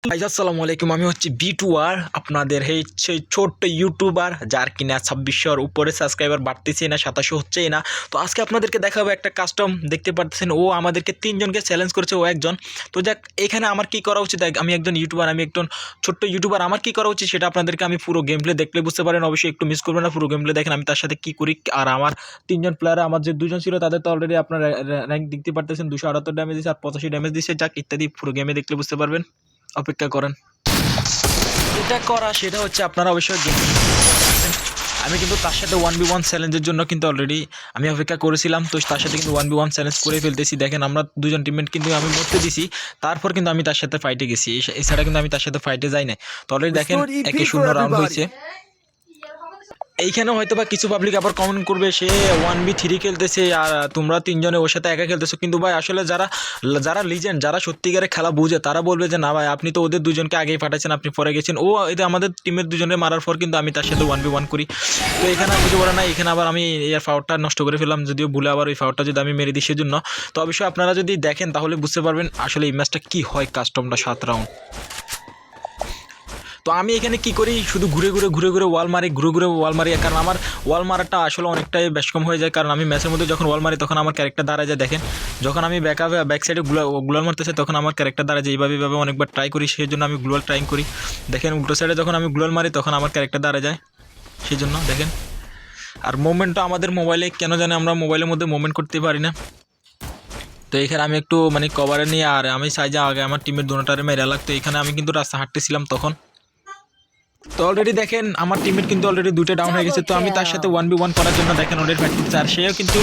Guys আসসালামু আলাইকুম। আমি হচ্ছে বিটু আর আপনাদের হচ্ছে ছোট্ট ইউটিউবার যার কিনা 2600-এর উপরে সাবস্ক্রাইবার বাড়তেছে না, 2700 হচ্ছেই না। তো আজকে আপনাদেরকে দেখাবো একটা কাস্টম। দেখতে পারতেছেন ও আমাদেরকে তিনজনকে চ্যালেঞ্জ করেছে, ও একজন। তো যাক, এখানে আমার কি করা উচিত? আমি একজন ইউটিউবার, আমি একজন ছোট্ট ইউটিউবার, আমার কি করা উচিত সেটা আপনাদেরকে আমি পুরো গেম প্লে দেখলে বুঝতে পারেন। অবশ্যই একটু মিস করবেন না, পুরো গেম প্লে দেখেন আমি তার সাথে কি করি। আর আমার তিনজন প্লেয়ার, আমার যে দুজন ছিল তাদের তো অলরেডি আপনার র্যাঙ্ক দেখতে পারতেছেন, 278 ড্যামেজ দিচ্ছে আর 85 ড্যামেজ দিচ্ছে। যাক, ইত্যাদি পুরো গেমে দেখলে বুঝতে পারবেন, অপেক্ষা করেন। যেটা করা সেটা হচ্ছে আপনারা অবশ্যই গেম, আমি কিন্তু তার সাথে 1v1 চ্যালেঞ্জের জন্য কিন্তু অলরেডি আমি অপেক্ষা করেছিলাম। তো তার সাথে কিন্তু 1v1 চ্যালেঞ্জ করে ফেলতেছি। দেখেন আমরা দুজন টিমমেট কিন্তু আমি মরতে দিছি, তারপর কিন্তু আমি তার সাথে ফাইটে গেছি। এছাড়া কিন্তু আমি তার সাথে ফাইটে যাই না। তো অলরেডি দেখেন 1-0 রাউন্ড হয়েছে। এইখানে হয়তো বা কিছু পাবলিক আবার কমেন্ট করবে সে 1v3 খেলতেছে আর তোমরা তিনজনে ওর সাথে একা খেলতেছো। কিন্তু ভাই আসলে যারা যারা লিজেন্ড, যারা সত্যিকারে খেলা বুঝে তারা বলবে যে না ভাই আপনি তো ওদের দুজনকে আগেই ফাটাচ্ছেন, আপনি পরে গেছেন। ও এটা আমাদের টিমের দুজনে মারার পর কিন্তু আমি তার সাথে 1v1 করি। তো এখানে বুঝতে পারে না, এখানে আবার আমি এর পাওয়ারটা নষ্ট করে ফেললাম, যদিও ভুলে আবার ওই পাওয়ারটা যদি আমি মেরে দিই সেজন্য। তো অবশ্যই আপনারা যদি দেখেন তাহলে বুঝতে পারবেন আসলে এই ম্যাচটা কী হয়, কাস্টমটা 7 রাউন্ড। তো আমি এখানে কি করি, শুধু ঘুরে ঘুরে ওয়াল মারি, কারণ আমার ওয়াল মারাটা আসলে অনেকটাই বেশ কম হয়ে যায়। কারণ আমি ম্যাচের মধ্যে যখন ওয়াল মারি তখন আমার ক্যারেক্টার দাঁড়ায় যায়। দেখেন যখন আমি ব্যাক সাইডে গ্লোয়াল মারতেছে তখন আমার ক্যারেক্টার দাঁড়ায় যায়। এইভাবে অনেকবার ট্রাই করি, সেই জন্য আমি গ্লোয়াল ট্রাই করি। দেখেন উল্টো সাইডে যখন আমি গ্লোয়াল মারি তখন আমার ক্যারেক্টার দাঁড়ায় যায়, সেই জন্য দেখেন। আর মুভমেন্টটা আমাদের মোবাইলে কেন জানি আমরা মোবাইলের মধ্যে মুভমেন্ট করতে পারি না। তো এখানে আমি একটু মানে কভারে নিয়ে আর আমি চাই যে আগে আমার টিমের দুটোটারে মেরে লাগতো। এখানে আমি কিন্তু রাস্তা হাঁটতেছিলাম তখন। তো অলরেডি দেখেন আমার টিমমেট কিন্তু অলরেডি দুটো ডাউন হয়ে গেছে। তো আমি তার সাথে 1v1 করার জন্য দেখেন অলরেডি ফাইট করতেছে। আর সেও কিন্তু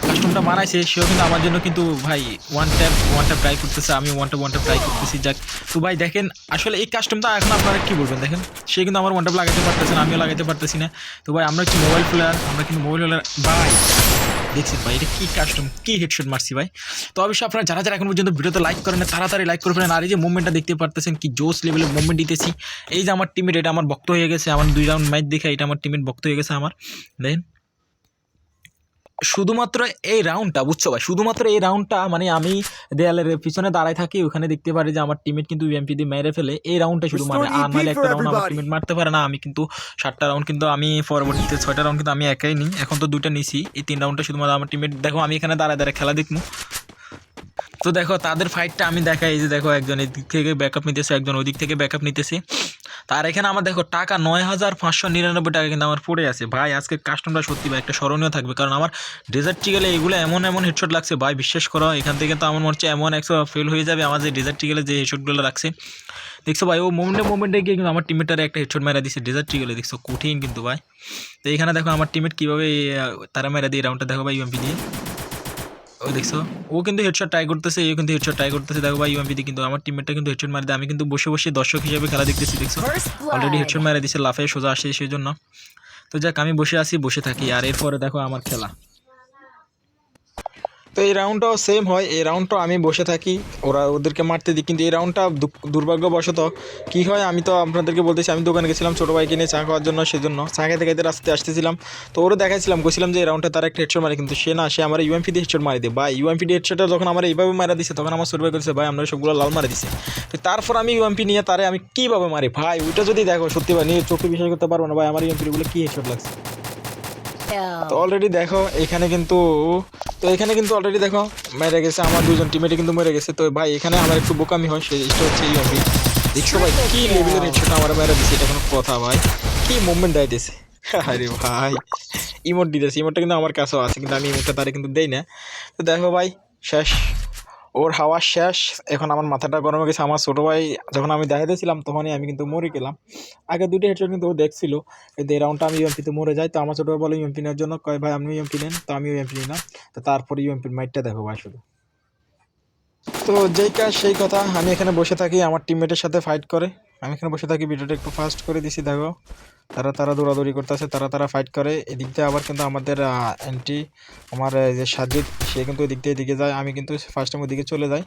কাস্টমটা মারাইছে, সেও কিন্তু আমার জন্য কিন্তু ভাই ওয়ান ট্যাপ ট্রাই করতেছে, আমি ওয়ান ট্যাপ ট্রাই করতেছি। যাক, তো ভাই দেখেন আসলে এই কাস্টমটা এখন আপনারা কী বলবেন, দেখেন সে কিন্তু আমার ওয়ান ট্যাপ লাগাতে পারতেছে না, আমিও লাগাতে পারতেছি না। তো ভাই আমরা কি মোবাইল প্লেয়ার, আমরা কিন্তু মোবাইল প্লেয়ার ভাই। দেখছেন ভাই এটা কী কাস্টম, কী হেডশট মারছি ভাই। তো অবশ্যই আপনারা যারা যারা এখন পর্যন্ত ভিডিওতে লাইক করেন না তাড়াতাড়ি লাইক করে ফেলেন। আর এই যে মুভমেন্টটা দেখতে পারতেছেন কি জোস লেভেলের মুভমেন্ট দিতেছি। এই যে আমার টিমমেট, এটা আমার বক্ত হয়ে গেছে, আমার 2 রাউন্ড ম্যাচ দেখে এটা আমার টিমমেট বক্ত হয়ে গেছে আমার। দেখেন শুধুমাত্র এই রাউন্ডটা, বুঝছো ভাই, শুধুমাত্র এই রাউন্ডটা মানে আমি দেয়ালের পিছনে দাঁড়ায় থাকি, ওখানে দেখতে পারি যে আমার টিমমেট কিন্তু ইউএমপি দিয়ে মেরে ফেলে। এই রাউন্ডটা শুধু মারে, আর নাহলে একটা রাউন্ড আমার টিমমেট মারতে পারে না। আমি কিন্তু 7টা রাউন্ড কিন্তু আমি পরবর্তীতে 6টা রাউন্ড কিন্তু আমি একাই নিই। এখন তো 2টা নিছি, এই 3 রাউন্ডটা শুধুমাত্র আমার টিমমেট। দেখো আমি এখানে দাঁড়ায় খেলা দেখবো। তো দেখো তাদের ফাইটটা আমি দেখাই, এই যে দেখো একজন এদিক থেকে ব্যাকআপ নিতেছে, একজন ওই দিক থেকে ব্যাকআপ নিতেছে। তার এখানে আমার দেখো টাকা 9,599 টাকা কিন্তু আমার পড়ে আছে ভাই। আজকে কাস্টমটা সত্যি ভাই একটা স্মরণীয় থাকবে, কারণ আমার ডেজার্ট চিকেলে এগুলো এমন হেডশট লাগছে ভাই, বিশ্বাস করো। এখান থেকে তো আমার মনে হচ্ছে এমন 100 ফেল হয়ে যাবে আমার যে ডেজার্ট চিকেলে যে হেডশটগুলো লাগছে। দেখছো ভাই ও মোমেন্টে গিয়ে কিন্তু আমার টিমেটারে একটা হেডশট মেরা দিচ্ছে ডেজার্ট চিকেলে, দেখছো কঠিন কিন্তু ভাই। তো এখানে দেখো আমার টিমেট কীভাবে তারা মেরা দিয়ে রাউন্ডটা দেখো ভাই ইউএমপি দিয়ে। ও দেখছো ও কিন্তু হেডশট ট্রাই করতেছে, এও কিন্তু হেডশট ট্রাই করতেছে। দেখো ভাই ইউএমপি দিয়ে কিন্তু আমার টিমমেটটা কিন্তু হেডশট মারি দেয়, আমি কিন্তু বসে দর্শক হিসেবে খেলা দেখতেছি। দেখছো অলরেডি হেডশট মারা দিচ্ছে, লাফে সোজা আসে সেই জন্য। তো যাক আমি বসে থাকি আর এরপরে দেখো আমার খেলা। তো এই রাউন্ডটাও সেম হয়, এই রাউন্ডটাও আমি বসে থাকি, ওদেরকে মারতে দিই। কিন্তু এই রাউন্ডটা দুর্ভাগ্যবশত কী হয়, আমি তো আপনাদেরকে বলতেছি আমি দোকানে গেছিলাম ছোটো ভাইকে নিয়ে চা খাওয়ার জন্য, সেজন্য চা খাইতে রাস্তায় আসতেছিলাম। তো ওরও দেখাইছিলাম, বলছিলাম যে এই রাউন্ডটা তারা একটা হেডশট মারে, কিন্তু সে আমার ইউএমপি দিয়ে হেডশট মারি দেয়। বা ইউএমপি দিয়ে হেডশটটা যখন আমার এইভাবে মারা দিচ্ছে তখন আমার ছোটো ভাই করেছে ভাই আমরা সবগুলো লাল মারা দিছে। তো তারপর আমি ইউএমপি নিয়ে তারে আমি কীভাবে মারি ভাই, ওইটা যদি দেখো সত্যি ভাই নিয়ে চোখে বিশ্বাস করতে পারবো না ভাই আমার ইউএমপিগুলো কী হেডশট লাগছে। তো অলরেডি দেখো এখানে কিন্তু অলরেডি দেখো মেরে গেছে আমার দুজন টিমেটে কিন্তু মরে গেছে। তো ভাই এখানে আমার একটু বোকামি হয়, সেটা হচ্ছে ইউএমপি। দেখছো ভাই কী লেভেলের হেডশট আমার মেরে দিচ্ছে, এটা কোনো কথা ভাই, কী মুভমেন্ট দিতেছে। আরে ভাই ইমোট দিতেছে, ইমোটটা কিন্তু আমার কাছেও আছে কিন্তু আমি ইমোটটা তারে কিন্তু দেই না। তো দেখো ভাই শেষ, ওর হাওয়া শেষ। এখন আমার মাথাটা গরম হয়ে গেছে। আমার ছোটো ভাই যখন আমি দেখাইতেছিলাম তখনই আমি কিন্তু মরে গেলাম। আগে 2টা হেডশট কিন্তু ও দেখছিল, কিন্তু এই রাউন্ডটা আমি ইউএমপিতে মরে যাই। তো আমার ছোটো ভাই বলে ইউএমপি নেওয়ার জন্য, কয় ভাই আপনি ইউএমপি নেন, তো আমি ইউএমপি নিলাম। তো তারপরে ইউএমপির মাইটটা দেখো ভাই শুধু। তো যেই কাজ সেই কথা, আমি এখানে বসে থাকি, আমার টিমমেটের সাথে ফাইট করে, আমি এখানে বসে থাকি। ভিডিওটা একটু ফাস্ট করে দিছি দেখো। তারা দৌড়াদৌড়ি করতেছে, তারা ফাইট করে। এদিক দিয়ে আবার কিন্তু আমাদের অ্যান্টি আমার যে সাজিদ সে কিন্তু এদিক দিয়ে এদিকে যায়, আমি কিন্তু ফার্স্ট টাইম ওদিকে চলে যাই,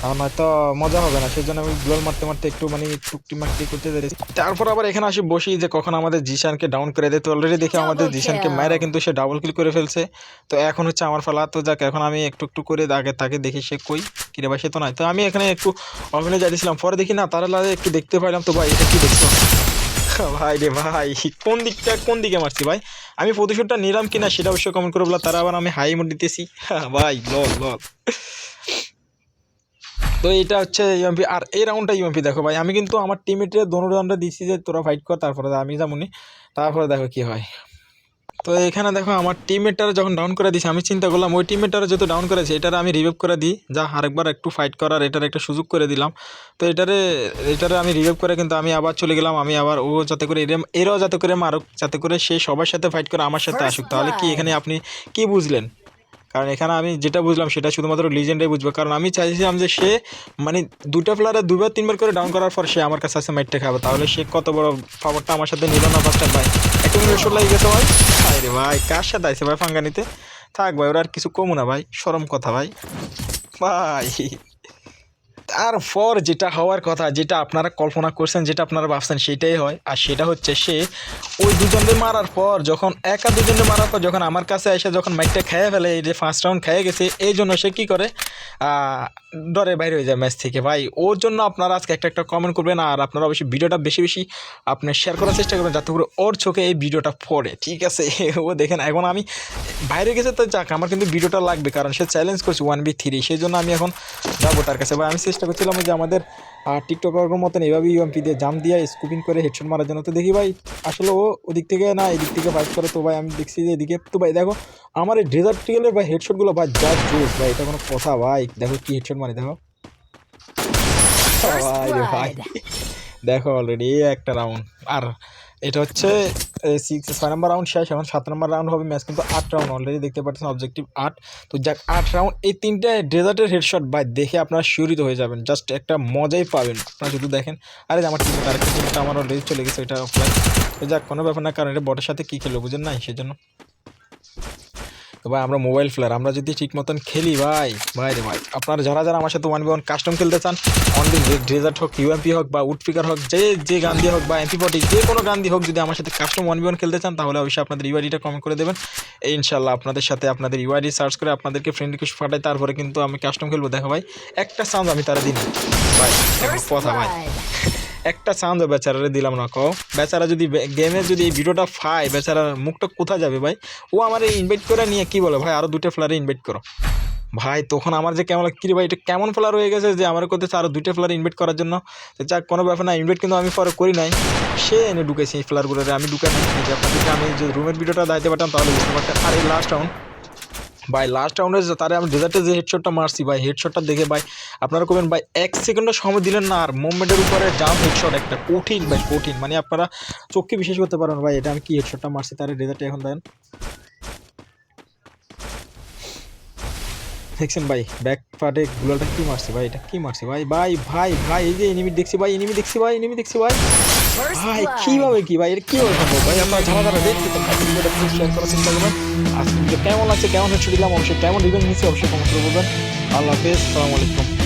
আর নয়তো মজা হবে না। সেই জন্য আমি গ্লোয়াল মারতে মারতে একটু মানে টুকটি মাকটি করতে যাচ্ছি। তারপর আবার এখানে আসি বসি যে কখন আমাদের জিশানকে ডাউন করে দেয়। তো অলরেডি দেখে আমাদের জিশানকে মায়েরা কিন্তু সে ডাবল কিল করে ফেলছে। তো এখন হচ্ছে আমার ফালা। তো যাক এখন আমি একটু একটু করে আগে তাকে দেখি সে কই কিরে ভাই, সে তো নাই। তো আমি এখানে একটু অভিনয় যাইছিলাম, পরে দেখি না তারা লাগে একটু দেখতে পাইলাম। তো ভাই এটা কি দেখছো ভাই রে ভাই, কোন দিকে মারছি ভাই? আমি প্রতিশোধটা নিলাম কিনা সেটা অবশ্যই কমেন্ট করে বলা। তারা আবার আমি হাই মোড দিতেছি ভাই, লল লল। তো এটা হচ্ছে ইউএমপি, আর এই রাউন্ডটা ইউএমপি। দেখো ভাই আমি কিন্তু আমার টিমমেটের দোনো রাউন্ডে দিচ্ছি যে তোরা ফাইট কর, তারপরে আমি যাবনি, তারপরে দেখো কি হয়। তো এখানে দেখো আমার টিমমেটটারা যখন ডাউন করে দিয়েছে, আমি চিন্তা করলাম ওই টিমমেটটারা যেহেতু ডাউন করেছে এটারে আমি রিভাইভ করে দিই, যা আরেকবার একটু ফাইট করার এটার একটা সুযোগ করে দিলাম। তো এটারে আমি রিভাইভ করে কিন্তু আমি আবার চলে গেলাম। আমি আবার ও যাতে করে এরাও যাতে করে মারুক, যাতে করে সে সবার সাথে ফাইট করে আমার সাথে আসুক। তাহলে কি এখানে আপনি কি বুঝলেন? কারণ এখানে আমি যেটা বুঝলাম সেটা শুধুমাত্র লিজেন্ডাই বুঝবে। কারণ আমি চাইছিলাম যে সে মানে দুটা প্লেয়ারে দুবার তিনবার করে ডাউন করার পর সে আমার কাছে আসে মাইটটা খাবে, তাহলে সে কত বড় পাওয়ারটা আমার সাথে নিল না ফার্স্ট টাইম। ভাই একটু মিনিট লাগে গেছে ভাই। আরে ভাই কার সাথে আসে ভাই ফাঙ্গা নিতে? থাক ভাই ওরা আর কিছু কমু না ভাই, শরম কথা ভাই। ভাই তারপর যেটা হওয়ার কথা, যেটা আপনারা কল্পনা করছেন, যেটা আপনারা ভাবছেন সেটাই হয়। আর সেটা হচ্ছে সে ওই দুজনদের মারার পর, যখন একা দুজনদের মারার পর যখন আমার কাছে এসে যখন মাইকটা খেয়ে ফেলে, এই যে ফার্স্ট রাউন্ড খেয়ে গেছে, এই জন্য সে কী করে ডরে বাইরে হয়ে যায় ম্যাচ থেকে। ভাই ওর জন্য আপনারা আজকে একটা কমেন্ট করবেন, আর আপনারা অবশ্যই ভিডিওটা বেশি বেশি আপনি শেয়ার করার চেষ্টা করবেন, যাতে করে ওর চোখে এই ভিডিওটা পড়ে, ঠিক আছে? ও দেখেন এখন আমি বাইরে গেছে তো যাক, আমার কিন্তু ভিডিওটা লাগবে, কারণ সে চ্যালেঞ্জ করছে 1v3, সেই জন্য আমি এখন যাবো তার কাছে। ভাই আমি চেষ্টা করছিলাম যে আমাদের টিকটকের মতন এইভাবেই ইউএমপি দিয়ে জাম দিয়ে স্কুপিং করে হেডশট মারার জন্য। তো দেখি ভাই আসলে ও ওদিক থেকে না এদিক থেকে ফাইট করে। তো ভাই আমি দেখছি যে এদিকে। তো ভাই দেখো আমার এই ডেজার্ট টিকেলের ভাই হেডশটগুলো ভাই যা জোস ভাই, এটা কোনো কথা ভাই? দেখো কি হেডশট মারি, দেখো ভাই রে ভাই। দেখো অলরেডি একটা রাউন্ড, আর এটা হচ্ছে 6 নম্বর রাউন্ড শেষ, এখন 7 নম্বর রাউন্ড হবে। ম্যাচ কিন্তু 8 রাউন্ড, অলরেডি দেখতে পাচ্ছেন অবজেক্টিভ 8। তো যাক 8 রাউন্ড, এই 3টে ডেজার্টের হেডশট ভাই দেখে আপনারা শিউরিত হয়ে যাবেন, জাস্ট একটা মজাই পাবেন আপনারা যদি দেখেন। আরে আমার টিমে আরেকটা টিমটা আমার অলরেডি চলে গেছে, এটা অফলাইন। তো যাক কোনো ব্যাপার না, কারণ এটা বটের সাথে কী খেলবো বুঝেন নাই, সেজন্য। তো ভাই আমরা মোবাইল প্লেয়ার, আমরা যদি ঠিক মতন খেলি ভাই, ভাই রে ভাই, আপনারা যারা আমার সাথে 1v1 কাস্টম খেলতে চান, অনলি ডেজার্ট হোক, ইউএমপি হোক বা উডপিকার হোক, যে গান দিয়ে হোক বা MP40 যে কোনো গান দিয়ে হোক, যদি আমার সাথে কাস্টম 1v1 খেলতে চান, তাহলে অবশ্যই আপনাদের ইউআইডিটা কমেন্ট করে দেবেন। ইনশাল্লাহ আপনাদের সাথে আপনাদের ইউআইডি সার্চ করে আপনাদেরকে ফ্রেন্ড রিকোয়েস্ট পাঠাই, তারপরে কিন্তু আমি কাস্টম খেলবো। দেখো ভাই একটা চান্স আমি তারা দিই ভাই, কথা ভাই একটা চান্স বেচারারে দিলাম না। কও বেচারা যদি গেমে যদি এই ভিডিওটা পায়, বেচারার মুখটা কোথায় যাবে ভাই? ও আমার ইনভাইট করে নিয়ে কি বলে ভাই আরও 2টা প্লেয়ারে ইনভাইট করো ভাই। তখন আমার যে কেমন কি ভাই, এটা কেমন প্লেয়ার হয়ে গেছে যে আমার করতেছে আরও 2টা প্লেয়ার ইনভাইট করার জন্য। তো যাক কোনো ব্যাপার না, ইনভাইট কিন্তু আমি পরে করি নাই, সে এনে ঢুকেছি এই প্লেয়ারগুলোরে, আমি ঢুকে নাই। আপনাদেরকে আমি যে রুমের ভিডিওটা দাইতে পারতাম তাহলে বুঝতে পারতেন। আর এই লাস্ট রাউন্ড ভাই, লাস্ট রাউন্ডে তারে আমি ডেজার্টে যে হেডশটটা মারছি ভাই, হেডশটটা দেখে ভাই আপনারা করবেন ভাই 1 সেকেন্ডও সময় দিলেন না, আর মুভমেন্টের উপরে জাম্প হেডশট একটা কঠিন ভাই, কঠিন মানে আপনারা চোখকে বিশ্বাস করতে পারেন ভাই এটা আমি কি হেডশটটা মারছি তারে ডেজার্টে। এখন দেখেন দেখছেন ভাই ব্যাক পার্টে গুলোটা কি মারছি ভাই, এটা কি মারছি ভাই, ভাই ভাই ভাই এই যে এনিমি দেখছি ভাই, এনিমি দেখছি ভাই ভাই কীভাবে কি ভাই, এটা কীভাবে সম্ভব ভাই? আপনারা যারা দেখতে শেয়ার করার চেষ্টা করবেন। আজকে কেমন লাগছে, কেমন হেডশট দিলাম, অবশ্যই কেমন রিভেঞ্জ নিচ্ছি অবশ্যই কমেন্ট করে বলবেন। আল্লাহ হাফেজ, আসসালামু আলাইকুম।